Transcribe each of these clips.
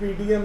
PDM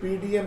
PDM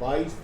22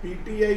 PTI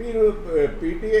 PTI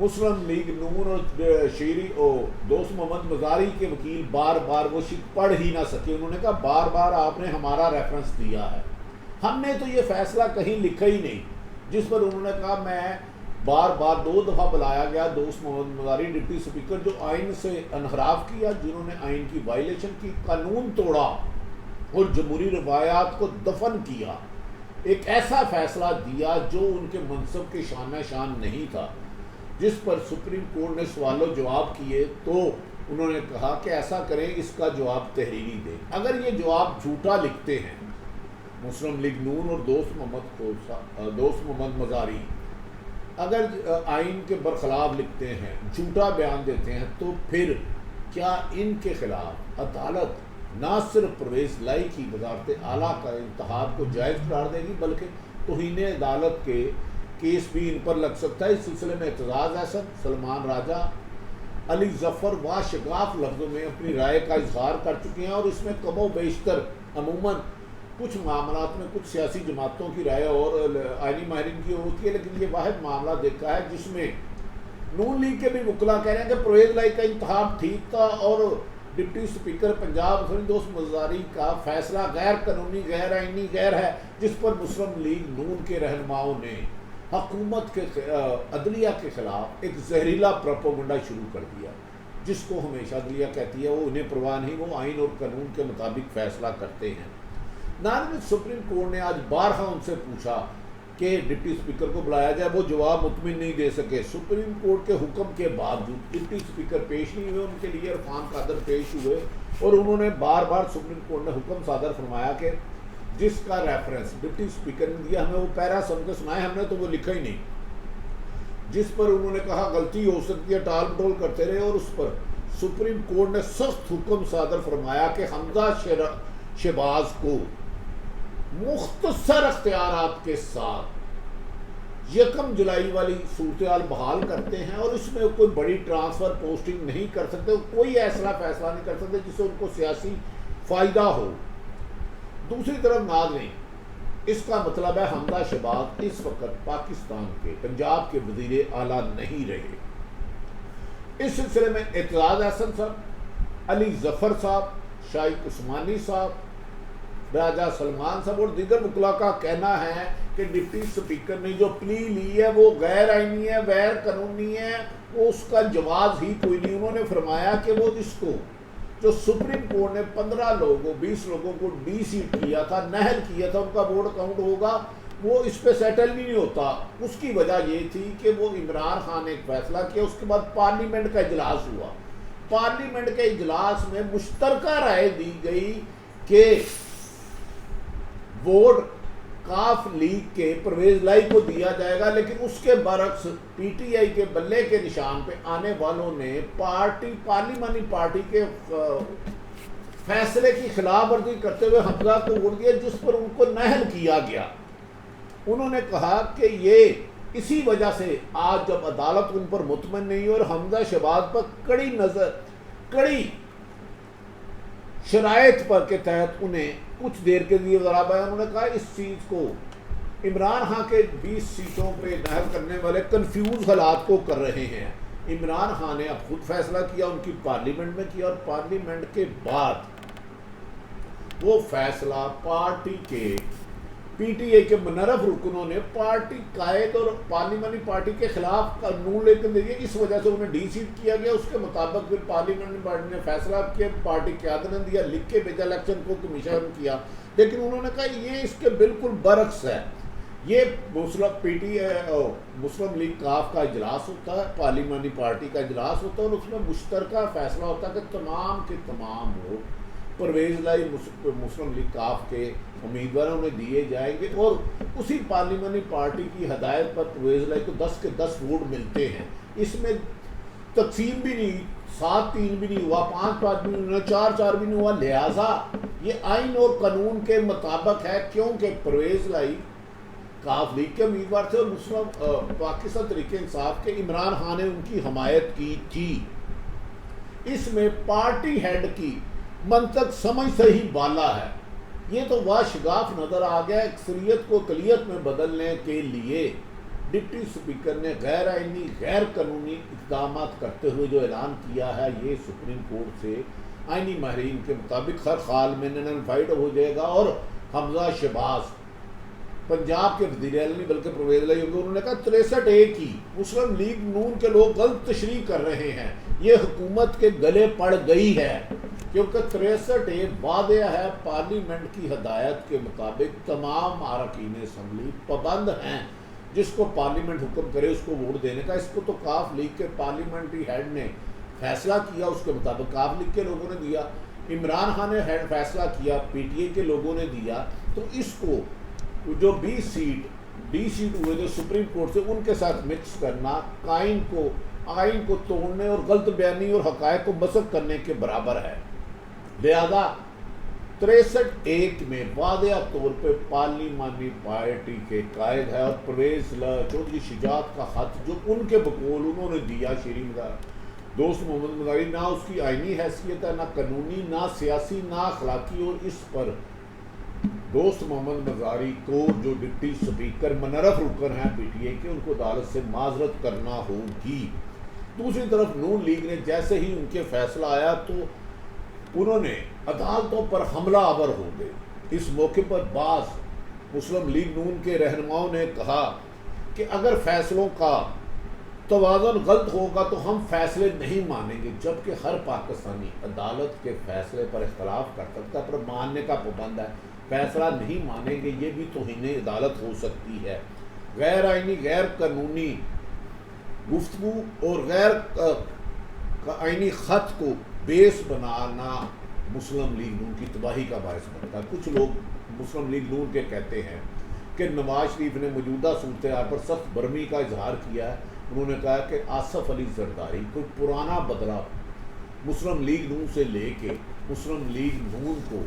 مسلم league نون اور شیری دوست محمد مزاری کے وکیل بار بار وہ شک پڑھ ہی نہ سکے. انہوں نے کہا بار بار آپ نے ہمارا ریفرنس دیا ہے, ہم نے تو یہ فیصلہ کہیں لکھا ہی نہیں. جس پر انہوں نے کہا میں بار بار 2 دفعہ بلایا گیا دوست محمد مزاری ڈپٹی اسپیکر جو آئین سے انحراف کیا, جنہوں نے آئین کی وائلیشن کی, قانون توڑا اور جمہوری روایات کو دفن کیا, ایک ایسا فیصلہ دیا جو ان کے منصب کے شان نہیں تھا. جس پر سپریم کورٹ نے سوال و جواب کیے تو انہوں نے کہا کہ ایسا کریں اس کا جواب تحریری دیں. اگر یہ جواب جھوٹا لکھتے ہیں مسلم لیگ نون اور دوست محمد مزاری, اگر آئین کے برخلاف لکھتے ہیں, جھوٹا بیان دیتے ہیں, تو پھر کیا ان کے خلاف عدالت نہ صرف پرویز لائی کی وزارت اعلیٰ کا انتخاب کو جائز قرار دے گی بلکہ توہین عدالت کے کیس بھی ان پر لگ سکتا ہے. اس سلسلے میں اعتزاز احسن, سلمان راجہ, علی ظفر شگاف لفظوں میں اپنی رائے کا اظہار کر چکے ہیں, اور اس میں کم و بیشتر عموماً کچھ معاملات میں کچھ سیاسی جماعتوں کی رائے اور آئینی ماہرین کی ہوتی ہے, لیکن یہ واحد معاملہ دیکھا ہے جس میں نون لیگ کے بھی وکلا کہہ رہے ہیں کہ پرویز لائی کا انتخاب ٹھیک تھا اور ڈپٹی اسپیکر پنجاب مسلم دوست مزاری کا فیصلہ غیر قانونی, غیر آئینی, غیر ہے, جس پر مسلم لیگ نون کے رہنماؤں نے حکومت کے عدلیہ کے خلاف ایک زہریلا پروپیگنڈا شروع کر دیا, جس کو ہمیشہ عدلیہ کہتی ہے وہ انہیں پرواہ نہیں, وہ آئین اور قانون کے مطابق فیصلہ کرتے ہیں. ناظرین, سپریم کورٹ نے آج بارہا ان سے پوچھا کہ ڈپٹی اسپیکر کو بلایا جائے, وہ جواب مطمئن نہیں دے سکے. سپریم کورٹ کے حکم کے باوجود ڈپٹی اسپیکر پیش نہیں ہوئے, ان کے لیے عرفان قادر پیش ہوئے, اور انہوں نے بار بار سپریم کورٹ نے حکم صادر فرمایا کہ جس کا ریفرنس ڈپٹی اسپیکر نے دیا ہمیں وہ پیرا سن کے سنائے, ہم نے تو وہ لکھا ہی نہیں. جس پر انہوں نے کہا غلطی ہو سکتی ہے, ٹال مٹول کرتے رہے, اور اس پر سپریم کورٹ نے سخت حکم صادر فرمایا کہ حمزہ شہباز کو مختصر اختیارات کے ساتھ 1 جولائی والی صورتحال بحال کرتے ہیں, اور اس میں کوئی بڑی ٹرانسفر پوسٹنگ نہیں کر سکتے, کوئی ایسا فیصلہ نہیں کر سکتے جس سے ان کو سیاسی فائدہ ہو. دوسری طرف ناظرین, اس کا مطلب ہے حمزہ شہباز اس وقت پاکستان کے پنجاب کے وزیر اعلیٰ نہیں رہے. اس سلسلے میں اعتزاز احسن صاحب, علی ظفر صاحب, شاہد عثمانی صاحب, راجہ سلمان صاحب اور دیگر وکلا کا کہنا ہے کہ ڈپٹی اسپیکر نے جو پلی لی ہے وہ غیر آئینی ہے, غیر قانونی ہے, وہ اس کا جواز ہی کوئی نہیں. انہوں نے فرمایا کہ وہ اس کو جو سپریم کورٹ نے 15 لوگوں 20 لوگوں کو ڈی سیٹ کیا تھا, نہل کیا تھا, ان کا ووٹ کاؤنٹ ہوگا, وہ اس پہ سیٹل نہیں ہوتا. اس کی وجہ یہ تھی کہ وہ عمران خان نے ایک فیصلہ کیا, اس کے بعد پارلیمنٹ کا اجلاس ہوا, پارلیمنٹ کے اجلاس میں مشترکہ رائے دی گئی کہ ووٹ کاف لیگ کے پرویز لائی کو دیا جائے گا, لیکن اس کے برعکس پی ٹی آئی کے بلے کے نشان پہ آنے والوں نے پارلیمانی پارٹی کے فیصلے کی خلاف ورزی کرتے ہوئے حمزہ کو ووٹ دیا, جس پر ان کو نہل کیا گیا. انہوں نے کہا کہ یہ اسی وجہ سے آج جب عدالت ان پر مطمئن نہیں اور حمزہ شہباز پر کڑی شرائط پر کے تحت انہیں کچھ دیر کے لیے ضرب ہے, انہوں نے کہا اس چیز کو عمران خان کے 20 سیٹوں پہ نہل کرنے والے کنفیوز حالات کو کر رہے ہیں. عمران خان نے اب خود فیصلہ کیا, ان کی پارلیمنٹ میں کیا, اور پارلیمنٹ کے بعد وہ فیصلہ پارٹی کے پی ٹی اے کے منرف رکنوں نے پارٹی قائد اور پارلیمانی پارٹی کے خلاف قانون لے کر دیا, اس وجہ سے انہیں ڈی سیٹ کیا گیا. اس کے مطابق پھر پارلیمانی پارٹی نے فیصلہ کیا, پارٹی قیادت نے دیا, لکھ کے بھیجا, الیکشن کو کمیشن کیا, لیکن انہوں نے کہا یہ اس کے بالکل برعکس ہے. یہ مسلم لیگ کاف کا اجلاس ہوتا ہے, پارلیمانی پارٹی کا اجلاس ہوتا ہے, اور اس میں مشترکہ فیصلہ ہوتا ہے کہ تمام کے تمام ووٹ پرویز لائی مسلم لیگ کاف کے امیدواروں نے دیے جائیں گے, اور اسی پارلیمانی پارٹی کی ہدایت پر پرویز لائی کو 10 کے 10 ووٹ ملتے ہیں. اس میں تقسیم بھی نہیں, 7-3 بھی نہیں ہوا, 5-5 بھی نہیں ہوا, 4-4 بھی نہیں ہوا. لہٰذا یہ آئین اور قانون کے مطابق ہے, کیونکہ پرویز لائی کاف لیگ کے امیدوار تھے اور مسلم پاکستان تحریک انصاف کے عمران خان نے ان کی حمایت کی تھی. اس میں پارٹی ہیڈ کی منطق سمجھ سے ہی بالا ہے. یہ تو واہ شگاف نظر آ گیا. اکثریت کو اقلیت میں بدلنے کے لیے ڈپٹی اسپیکر نے غیر آئینی غیر قانونی اقدامات کرتے ہوئے جو اعلان کیا ہے یہ سپریم کورٹ سے آئینی ماہرین کے مطابق ہر حال میں نلفائڈ ہو جائے گا، اور حمزہ شہباز پنجاب کے وزیر اعلیٰ نہیں بلکہ پرویز لائی ہوں گے. انہوں نے کہا 63A کی مسلم لیگ نون کے لوگ غلط تشریح کر رہے ہیں، یہ حکومت کے گلے پڑ گئی ہے، کیونکہ 63A واضح ہے پارلیمنٹ کی ہدایت کے مطابق تمام اراکین اسمبلی پابند ہیں جس کو پارلیمنٹ حکم کرے اس کو ووٹ دینے کا. اس کو تو کاف لیگ کے پارلیمنٹری ہیڈ نے فیصلہ کیا، اس کے مطابق کاف لیگ کے لوگوں نے دیا، عمران خان نے فیصلہ کیا، پی ٹی اے کے لوگوں نے دیا. تو اس کو جو 20 سیٹ ہوئے جو سپریم کورٹ سے ان کے ساتھ مکس کرنا آئین کو توڑنے اور غلط بیانی اور حقائق کو مسخ کرنے کے برابر ہے. لہذا 63A میں واضح طور پہ پارلیمانی پارٹی کے قائد ہے، اور پرویز چودھری شجاعت کا خط جو ان کے بقول انہوں نے دیا شیرین دوست محمد مزاری، نہ اس کی آئینی حیثیت ہے، نہ قانونی، نہ سیاسی، نہ اخلاقی. اور اس پر دوست محمد مزاری کو جو ڈپٹی اسپیکر منرف رکن ہیں پی ٹی اے کے، ان کو عدالت سے معذرت کرنا ہوگی. دوسری طرف نون لیگ نے جیسے ہی ان کے فیصلہ آیا تو انہوں نے عدالتوں پر حملہ آور ہو گئے. اس موقع پر بعض مسلم لیگ نون کے رہنماؤں نے کہا کہ اگر فیصلوں کا توازن غلط ہوگا تو ہم فیصلے نہیں مانیں گے، جبکہ ہر پاکستانی عدالت کے فیصلے پر اختلاف کر سکتا ہے پر ماننے کا پابند ہے. فیصلہ نہیں مانیں گے یہ بھی توہین عدالت ہو سکتی ہے. غیر آئینی غیر قانونی گفتگو اور غیر آئینی خط کو بیس بنانا مسلم لیگ نون کی تباہی کا باعث بنتا ہے. کچھ لوگ مسلم لیگ نون کے کہتے ہیں کہ نواز شریف نے موجودہ صورتحال پر سخت برہمی کا اظہار کیا ہے. انہوں نے کہا کہ آصف علی زرداری کوئی پرانا بدلہ مسلم لیگ نون سے لے کے مسلم لیگ نون کو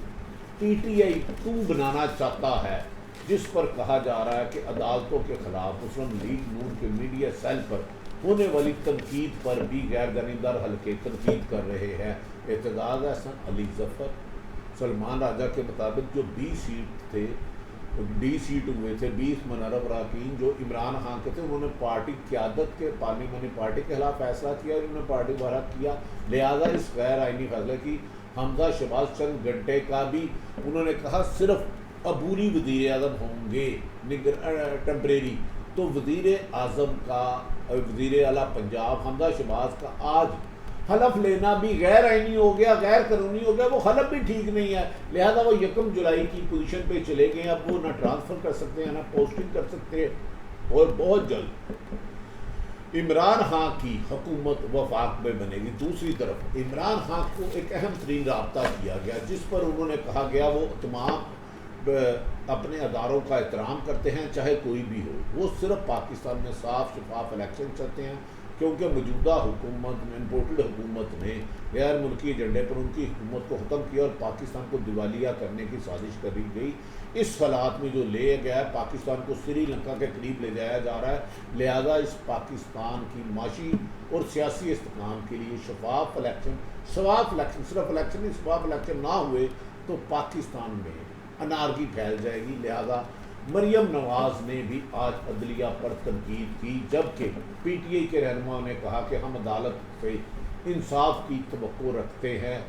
پی ٹی آئی 2 بنانا چاہتا ہے، جس پر کہا جا رہا ہے کہ عدالتوں کے خلاف مسلم لیگ نون کے میڈیا سیل پر ہونے والی تنقید پر بھی غیر جانبدار حلقے تنقید کر رہے ہیں. اعتزاز احسن علی ظفر سلمان راجہ کے مطابق جو 20 سیٹ ہوئے تھے 20 منرب اراکین جو عمران خان کے تھے، انہوں نے پارٹی قیادت کے پارلیمانی پارٹی کے خلاف فیصلہ کیا اور انہوں نے پارٹی کو برحق کیا. لہذا اس غیر آئینی فیصلے کی حمزہ شہباز چند گھنٹے کا بھی انہوں نے کہا صرف عبوری وزیر اعظم ہوں گے ٹیمپریری. تو وزیر اعلیٰ پنجاب حمزہ شہباز کا آج حلف لینا بھی غیر آئینی ہو گیا، غیر قانونی ہو گیا. وہ حلف بھی ٹھیک نہیں ہے، لہذا وہ 1 جولائی کی پوزیشن پہ چلے گئے. اب وہ نہ ٹرانسفر کر سکتے ہیں نہ پوسٹنگ کر سکتے ہیں، اور بہت جلد عمران خان کی حکومت وفاق میں بنے گی. دوسری طرف عمران خان کو ایک اہم ترین رابطہ کیا گیا جس پر انہوں نے کہا گیا وہ تمام اپنے اداروں کا احترام کرتے ہیں چاہے کوئی بھی ہو. وہ صرف پاکستان میں صاف شفاف الیکشن چاہتے ہیں، کیونکہ موجودہ حکومت میں امپورٹڈ حکومت نے غیر ملکی ایجنڈے پر ان کی حکومت کو ختم کیا اور پاکستان کو دیوالیہ کرنے کی سازش کری گئی. اس حالات میں جو لے گیا ہے پاکستان کو سری لنکا کے قریب لے جایا جا رہا ہے. لہذا اس پاکستان کی معاشی اور سیاسی استحکام کے لیے شفاف الیکشن صرف الیکشن نہیں، شفاف الیکشن نہ ہوئے تو پاکستان میں انارکی پھیل جائے گی. لہذا مریم نواز نے بھی آج عدلیہ پر تنقید کی، جبکہ پی ٹی آئی کے رہنماؤں نے کہا کہ ہم عدالت سے انصاف کی توقع رکھتے ہیں.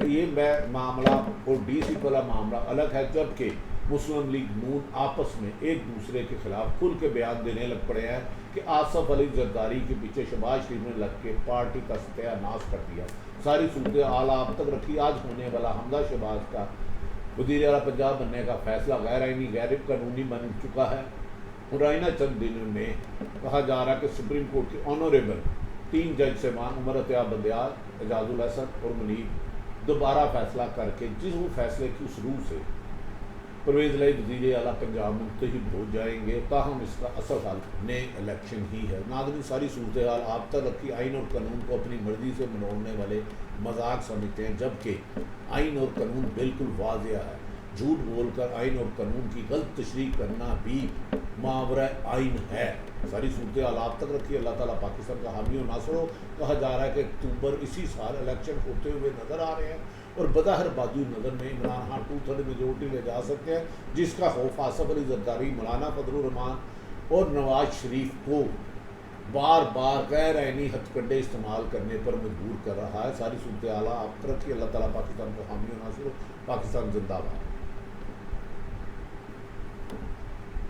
یہ معاملہ اور ڈی سی والا معاملہ الگ ہے، جبکہ مسلم لیگ نون آپس میں ایک دوسرے کے خلاف کھل کے بیان دینے لگ پڑے ہیں کہ آصف علی زرداری کے پیچھے شہباز شریف نے لگ کے پارٹی کا ستیہ ناش کر دیا. ساری صورتحال آپ تک رکھی. آج ہونے والا حمزہ شہباز کا وزیر اعلیٰ پنجاب بننے کا فیصلہ غیر آئینی غیر قانونی بن چکا ہے. اور آئینہ چند دنوں میں کہا جا رہا ہے کہ سپریم کورٹ کے آنریبل 3 جج صاحبان عمر عطیہ بندیال، اعجاز الحسن اور منیب دوبارہ فیصلہ کر کے جس وہ فیصلے کی اس روح سے پرویز لائی وزیر اعلیٰ پنجاب منتخب ہو جائیں گے. تاہم اس کا اصل حل نئے الیکشن ہی ہے. ناظرین، ساری صورتحال آپ تک رکھی. آئین اور قانون کو اپنی مرضی سے منوانے والے مذاق سمجھتے ہیں، جبکہ آئین اور قانون بالکل واضح ہے. جھوٹ بول کر آئین اور قانون کی غلط تشریح کرنا بھی ماورا آئین ہے. ساری صورتحال آپ تک رکھی. اللہ تعالیٰ پاکستان کا حامی و ناصر ہو. کہا جا رہا ہے کہ اکتوبر اسی سال الیکشن ہوتے ہوئے نظر آ رہے ہیں اور بظاہر بازو نظر میں عمران خان 2/3 میجورٹی لے جا سکتے ہیں، جس کا خوف آصف علی زرداری، مولانا فضل الرحمان اور نواز شریف کو بار بار غیر عینی ہتھ کنڈے استعمال کرنے پر مجبور کر رہا ہے. ساری صورتحال آپ کرت کی اللہ تعالیٰ پاکستان کو حامی و ناصر ہو. پاکستان زندہ باد.